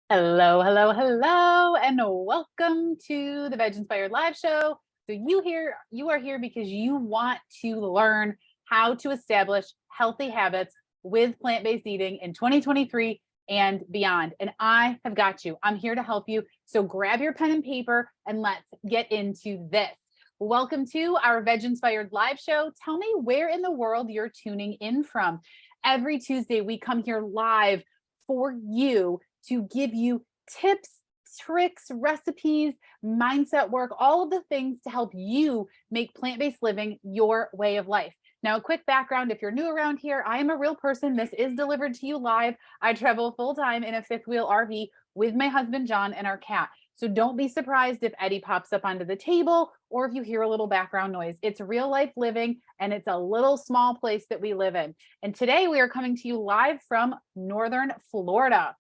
Hello, hello, hello, and welcome to the VegInspired Live Show. So you are here because you want to learn how to establish healthy habits with plant-based eating in 2023 and beyond. And I have got you. I'm here to help you. So grab your pen and paper and let's get into this. Welcome to our VegInspired Live Show. Tell me where in the world you're tuning in from. Every Tuesday, we come here live for you to give you tips, tricks, recipes, mindset work, all of the things to help you make plant-based living your way of life. Now, a quick background, if you're new around here, I am a real person. This is delivered to you live. I travel full-time in a fifth wheel RV with my husband, John, and our cat. So don't be surprised if Eddie pops up onto the table or if you hear a little background noise. It's real life living, and it's a little small place that we live in. And today we are coming to you live from Northern Florida.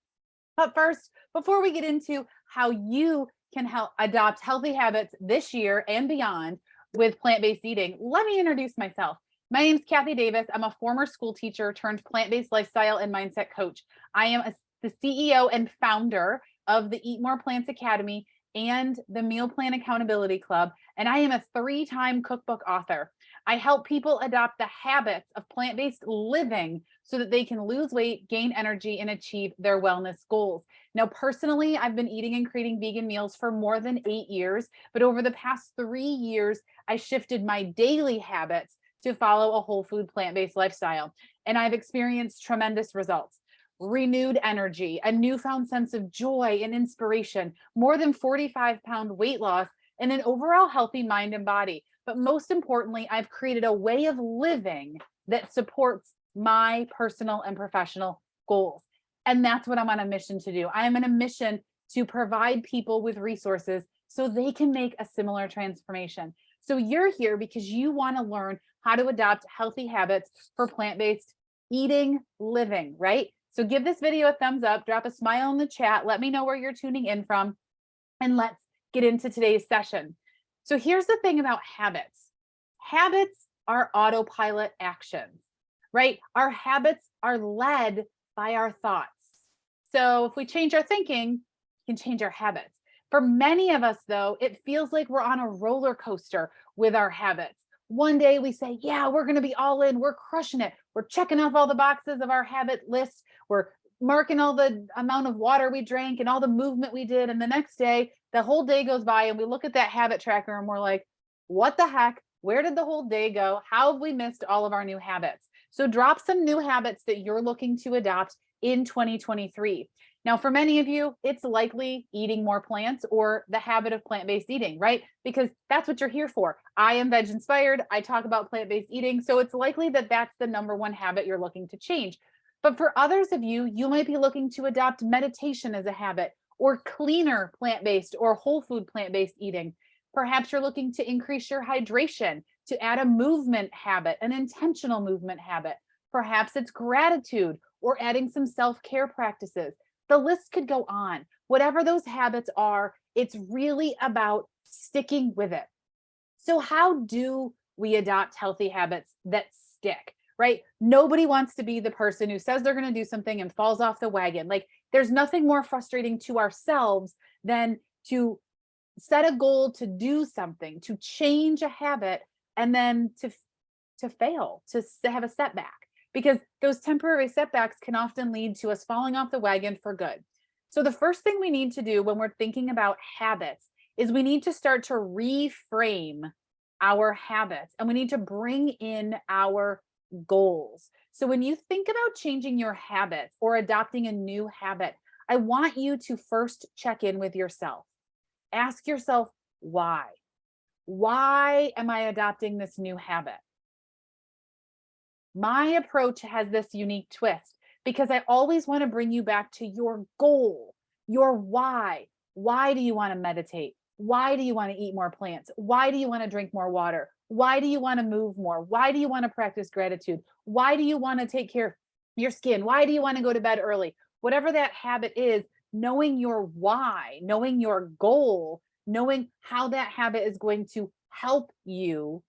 But first, before we get into how you can help adopt healthy habits this year and beyond with plant-based eating, let me introduce myself. My name is Kathy Davis. I'm a former school teacher turned plant-based lifestyle and mindset coach. I am the CEO and founder of the Eat More Plants Academy and the Meal Plan Accountability Club, and I am a 3-time cookbook author. I help people adopt the habits of plant-based living so that they can lose weight, gain energy, and achieve their wellness goals. Now, personally, I've been eating and creating vegan meals for more than 8 years, but over the past 3 years, I shifted my daily habits to follow a whole food plant-based lifestyle, and I've experienced tremendous results. Renewed energy, a newfound sense of joy and inspiration, more than 45-pound weight loss, and an overall healthy mind and body. But most importantly, I've created a way of living that supports my personal and professional goals. And that's what I'm on a mission to do. I am on a mission to provide people with resources so they can make a similar transformation. So you're here because you want to learn how to adopt healthy habits for plant-based eating, living, right? So give this video a thumbs up, drop a smile in the chat, let me know where you're tuning in from, and let's get into today's session. So here's the thing about habits. Habits are autopilot actions, right? Our habits are led by our thoughts. So if we change our thinking, we can change our habits. For many of us, though, it feels like we're on a roller coaster with our habits. One day we say, yeah, we're going to be all in. We're crushing it. We're checking off all the boxes of our habit list. We're marking all the amount of water we drank and all the movement we did. And the next day, the whole day goes by and we look at that habit tracker and we're like, what the heck? Where did the whole day go? How have we missed all of our new habits? So drop some new habits that you're looking to adopt in 2023. Now, for many of you, it's likely eating more plants or the habit of plant-based eating, right? Because that's what you're here for. I am VegInspired. I talk about plant-based eating. So it's likely that that's the number one habit you're looking to change. But for others of you, you might be looking to adopt meditation as a habit or cleaner plant-based or whole food plant-based eating. Perhaps you're looking to increase your hydration, to add a movement habit, an intentional movement habit. Perhaps it's gratitude or adding some self-care practices. The list could go on. Whatever those habits are, it's really about sticking with it. So how do we adopt healthy habits that stick, right? Nobody wants to be the person who says they're going to do something and falls off the wagon. Like there's nothing more frustrating to ourselves than to set a goal to do something, to change a habit, and then to fail, to have a setback, because those temporary setbacks can often lead to us falling off the wagon for good. So the first thing we need to do when we're thinking about habits is we need to start to reframe our habits and we need to bring in our goals. So when you think about changing your habits or adopting a new habit, I want you to first check in with yourself. Ask yourself, why? Why am I adopting this new habit? My approach has this unique twist because I always want to bring you back to your goal, your why. Why do you want to meditate? Why do you want to eat more plants? Why do you want to drink more water? Why do you want to move more? Why do you want to practice gratitude? Why do you want to take care of your skin? Why do you want to go to bed early? Whatever that habit is, knowing your why, knowing your goal, knowing how that habit is going to help you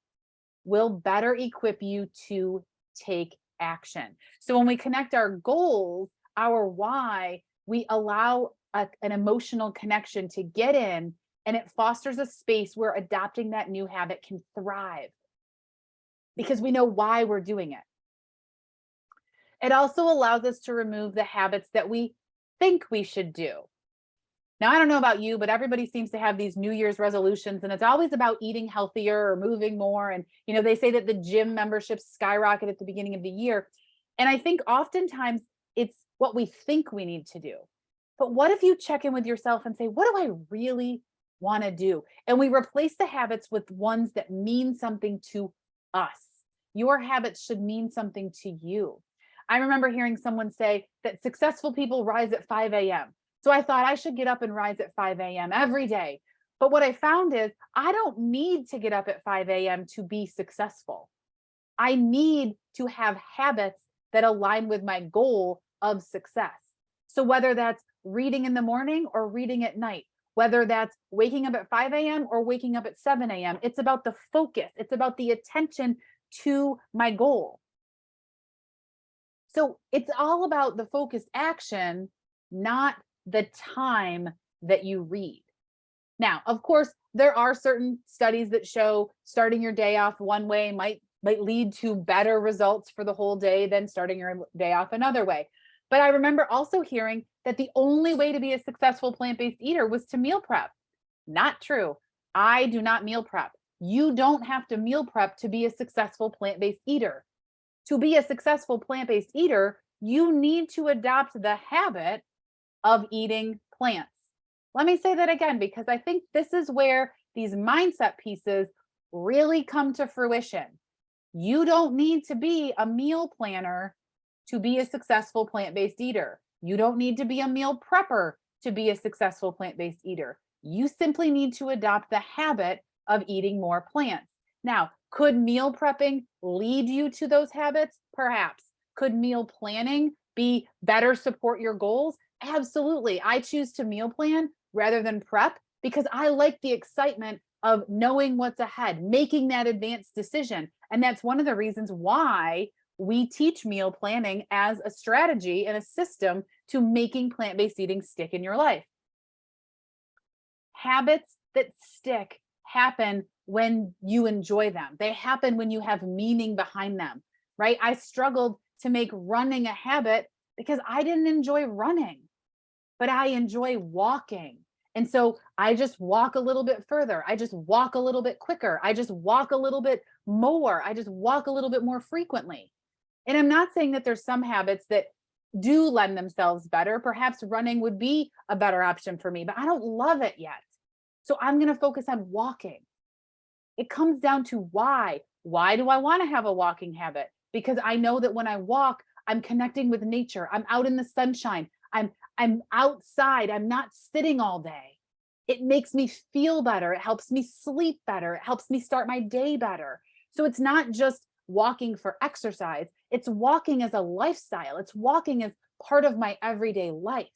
will better equip you to take action. So when we connect our goals, our why, we allow an emotional connection to get in, and it fosters a space where adopting that new habit can thrive because we know why we're doing it. It also allows us to remove the habits that we think we should do. Now, I don't know about you, but everybody seems to have these New Year's resolutions, and it's always about eating healthier or moving more. And, they say that the gym memberships skyrocket at the beginning of the year. And I think oftentimes it's what we think we need to do. But what if you check in with yourself and say, what do I really want to do? And we replace the habits with ones that mean something to us. Your habits should mean something to you. I remember hearing someone say that successful people rise at 5 a.m. So I thought I should get up and rise at 5 a.m. every day. But what I found is I don't need to get up at 5 a.m. to be successful. I need to have habits that align with my goal of success. So whether that's reading in the morning or reading at night, whether that's waking up at 5 a.m. or waking up at 7 a.m., it's about the focus. It's about the attention to my goal. So it's all about the focused action, not the time that you read. Now, of course, there are certain studies that show starting your day off one way might lead to better results for the whole day than starting your day off another way. But I remember also hearing that the only way to be a successful plant-based eater was to meal prep. Not true. I do not meal prep. You don't have to meal prep to be a successful plant-based eater. To be a successful plant-based eater, you need to adopt the habit of eating plants. Let me say that again, because I think this is where these mindset pieces really come to fruition. You don't need to be a meal planner to be a successful plant-based eater. You don't need to be a meal prepper to be a successful plant-based eater. You simply need to adopt the habit of eating more plants. Now, could meal prepping lead you to those habits? Perhaps. Could meal planning be better support your goals? Absolutely. I choose to meal plan rather than prep because I like the excitement of knowing what's ahead, making that advanced decision. And that's one of the reasons why we teach meal planning as a strategy and a system to making plant-based eating stick in your life. Habits that stick happen when you enjoy them. They happen when you have meaning behind them, right? I struggled to make running a habit because I didn't enjoy running, but I enjoy walking. And so I just walk a little bit further. I just walk a little bit quicker. I just walk a little bit more. I just walk a little bit more frequently. And I'm not saying that there's some habits that do lend themselves better. Perhaps running would be a better option for me, but I don't love it yet. So I'm going to focus on walking. It comes down to why. Why do I want to have a walking habit? Because I know that when I walk, I'm connecting with nature. I'm out in the sunshine. I'm outside. I'm not sitting all day. It makes me feel better. It helps me sleep better. It helps me start my day better. So it's not just walking for exercise. It's walking as a lifestyle. It's walking as part of my everyday life.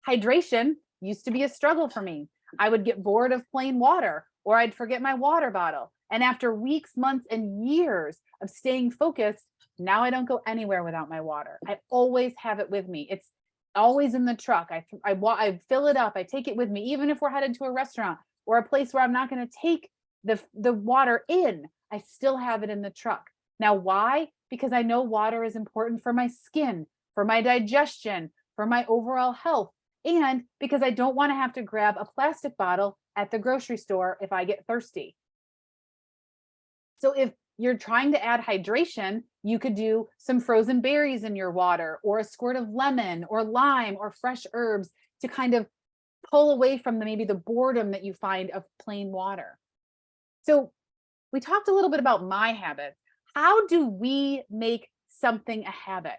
Hydration used to be a struggle for me. I would get bored of plain water or I'd forget my water bottle. And after weeks, months, and years of staying focused, now I don't go anywhere without my water. I always have it with me. It's always in the truck. I fill it up. I take it with me, even if we're headed to a restaurant or a place where I'm not going to take the water in. I still have it in the truck. Now, why? Because I know water is important for my skin, for my digestion, for my overall health, and because I don't want to have to grab a plastic bottle at the grocery store if I get thirsty. So if you're trying to add hydration, you could do some frozen berries in your water or a squirt of lemon or lime or fresh herbs to kind of pull away from maybe the boredom that you find of plain water. So we talked a little bit about my habits. How do we make something a habit?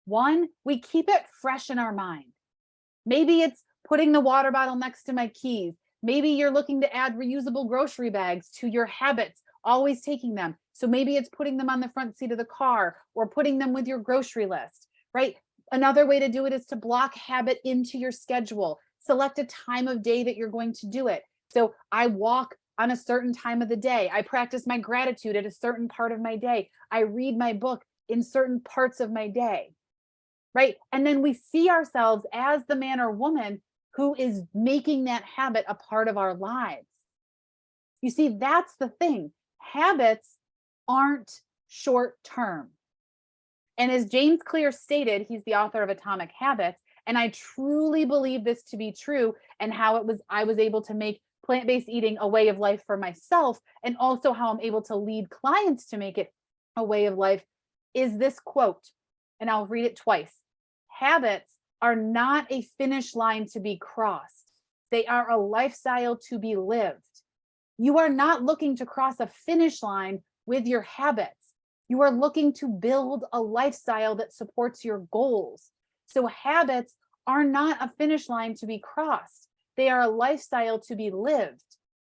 One, we keep it fresh in our mind. Maybe it's putting the water bottle next to my keys. Maybe you're looking to add reusable grocery bags to your habits, always taking them. So maybe it's putting them on the front seat of the car or putting them with your grocery list, right? Another way to do it is to block habit into your schedule. Select a time of day that you're going to do it. So I walk on a certain time of the day. I practice my gratitude at a certain part of my day. I read my book in certain parts of my day. right? And then we see ourselves as the man or woman who is making that habit a part of our lives. You see, that's the thing. Habits aren't short term. And as James Clear stated, he's the author of Atomic Habits, and I truly believe this to be true, and how I was able to make plant-based eating a way of life for myself, and also how I'm able to lead clients to make it a way of life, is this quote, and I'll read it twice. Habits are not a finish line to be crossed. They are a lifestyle to be lived. You are not looking to cross a finish line with your habits. You are looking to build a lifestyle that supports your goals. So habits are not a finish line to be crossed. They are a lifestyle to be lived.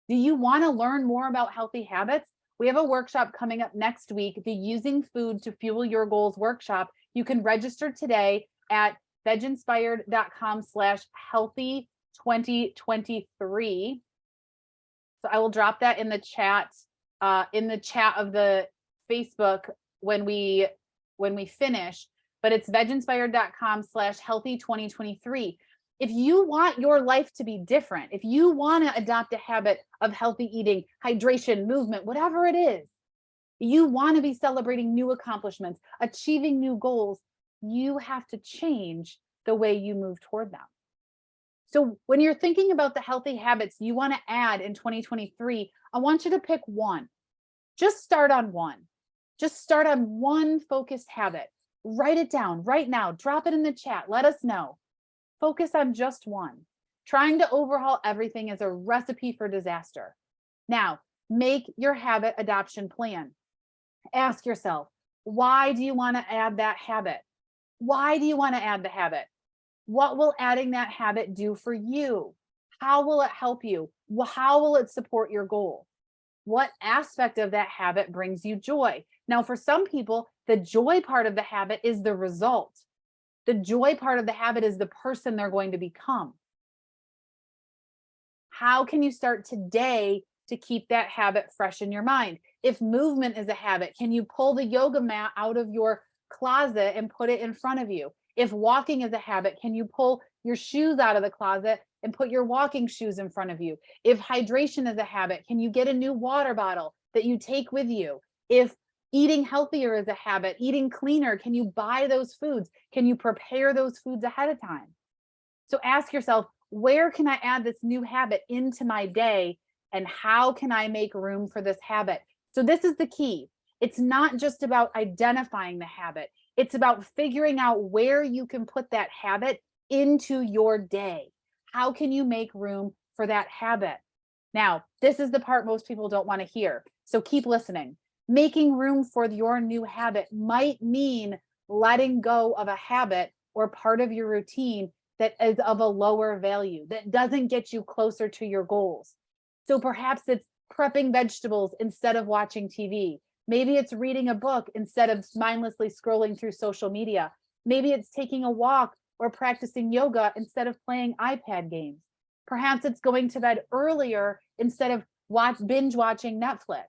Do you want to learn more about healthy habits? We have a workshop coming up next week, the Using Food to Fuel Your Goals workshop. You can register today at veginspired.com/healthy2023. So I will drop that in the chat of the Facebook when we finish, but it's veginspired.com/healthy2023. If you want your life to be different, if you want to adopt a habit of healthy eating, hydration, movement, whatever it is, you want to be celebrating new accomplishments, achieving new goals, you have to change the way you move toward them. So when you're thinking about the healthy habits you want to add in 2023, I want you to pick one. Just start on one. Just start on one focused habit. Write it down right now. Drop it in the chat. Let us know. Focus on just one. Trying to overhaul everything is a recipe for disaster. Now, make your habit adoption plan. Ask yourself, why do you want to add that habit? Why do you want to add the habit? What will adding that habit do for you? How will it help you? How will it support your goal? What aspect of that habit brings you joy? Now, for some people, the joy part of the habit is the result. The joy part of the habit is the person they're going to become. How can you start today to keep that habit fresh in your mind? If movement is a habit, can you pull the yoga mat out of your closet and put it in front of you? If walking is a habit, can you pull your shoes out of the closet and put your walking shoes in front of you? If hydration is a habit, can you get a new water bottle that you take with you? If eating healthier is a habit, eating cleaner, can you buy those foods? Can you prepare those foods ahead of time? So ask yourself, where can I add this new habit into my day? And how can I make room for this habit? So this is the key. It's not just about identifying the habit. It's about figuring out where you can put that habit into your day. How can you make room for that habit? Now, this is the part most people don't want to hear. So keep listening. Making room for your new habit might mean letting go of a habit or part of your routine that is of a lower value, that doesn't get you closer to your goals. So perhaps it's prepping vegetables instead of watching TV. Maybe it's reading a book instead of mindlessly scrolling through social media. Maybe it's taking a walk or practicing yoga instead of playing iPad games. Perhaps it's going to bed earlier instead of binge watching Netflix.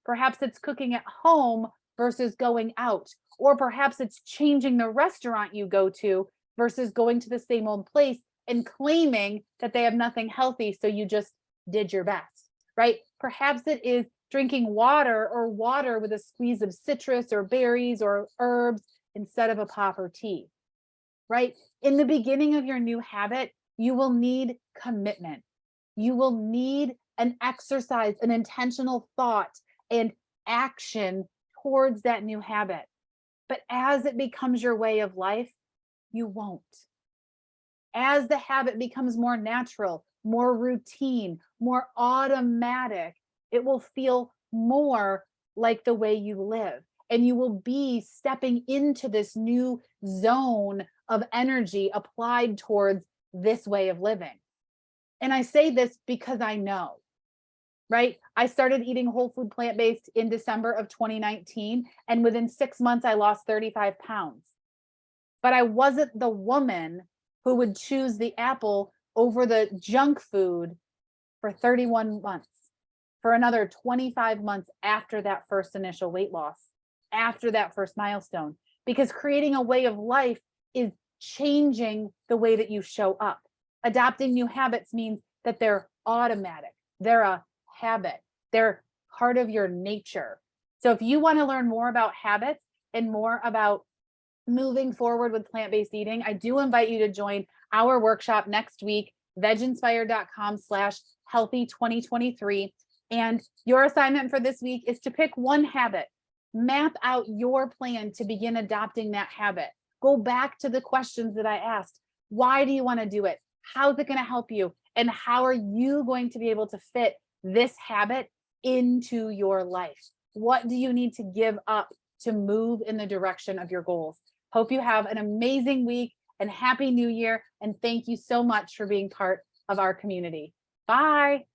Perhaps it's cooking at home versus going out. Or perhaps it's changing the restaurant you go to versus going to the same old place and claiming that they have nothing healthy, so you just did your best, right? Perhaps it is drinking water with a squeeze of citrus or berries or herbs instead of a pop or tea, right? In the beginning of your new habit, you will need commitment. You will need an exercise, an intentional thought and action towards that new habit. But as it becomes your way of life, you won't. As the habit becomes more natural, more routine, more automatic, it will feel more like the way you live. And you will be stepping into this new zone of energy applied towards this way of living. And I say this because I know, right? I started eating whole food plant-based in December of 2019. And within 6 months, I lost 35 pounds. But I wasn't the woman who would choose the apple over the junk food for 31 months, for another 25 months after that first initial weight loss, after that first milestone. Because creating a way of life is changing the way that you show up. Adopting new habits means that they're automatic, they're a habit, they're part of your nature. So if you want to learn more about habits and more about moving forward with plant-based eating, I do invite you to join our workshop next week, veginspired.com/healthy2023. And your assignment for this week is to pick one habit, map out your plan to begin adopting that habit. Go back to the questions that I asked. Why do you want to do it? How's it going to help you? And how are you going to be able to fit this habit into your life? What do you need to give up to move in the direction of your goals? Hope you have an amazing week and Happy New Year. And thank you so much for being part of our community. Bye.